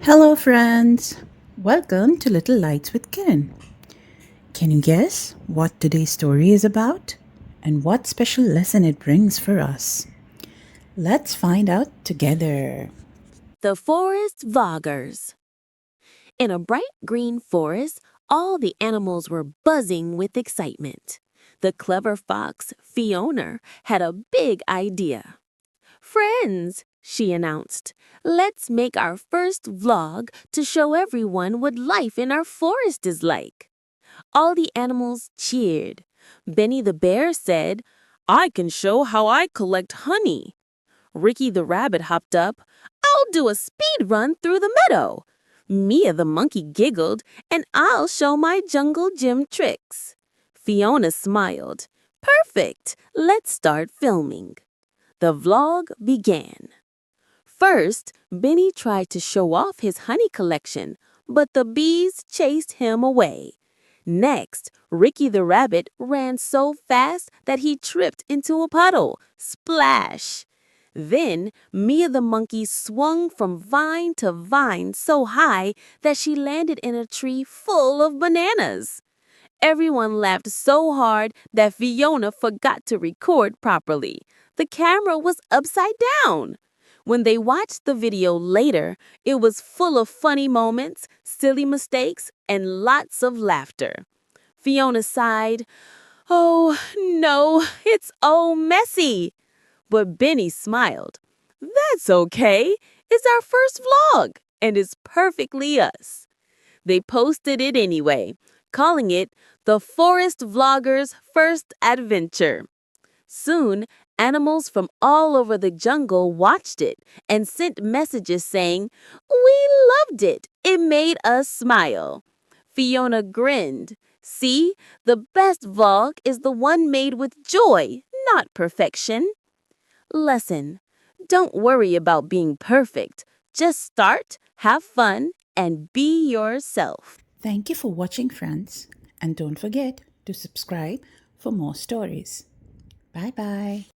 Hello, friends. Welcome to Little Lights with Ken. Can you guess what today's story is about and what special lesson it brings for us? Let's find out together. The Forest Vloggers. In a bright green forest, all the animals were buzzing with excitement. The clever fox, Fiona, had a big idea. Friends, she announced, let's make our first vlog to show everyone what life in our forest is like. All the animals cheered. Benny the bear said, I can show how I collect honey. Ricky the rabbit hopped up. I'll do a speed run through the meadow. Mia the monkey giggled, and I'll show my jungle gym tricks. Fiona smiled. Perfect. Let's start filming. The vlog began. First, Benny tried to show off his honey collection, but the bees chased him away. Next, Ricky the rabbit ran so fast that he tripped into a puddle. Splash! Then Mia the monkey swung from vine to vine so high that she landed in a tree full of bananas. Everyone laughed so hard that Fiona forgot to record properly. The camera was upside down. When they watched the video later, it was full of funny moments, silly mistakes, and lots of laughter. Fiona sighed, "Oh, no, it's all messy." But Benny smiled. That's okay. It's our first vlog, and it's perfectly us. They posted it anyway, calling it the Forest Vlogger's First Adventure. Soon, animals from all over the jungle watched it and sent messages saying, We loved it. It made us smile. Fiona grinned. See, the best vlog is the one made with joy, not perfection. Lesson: don't worry about being perfect. Just start, have fun, and be yourself. Thank you for watching, friends. And don't forget to subscribe for more stories. Bye bye.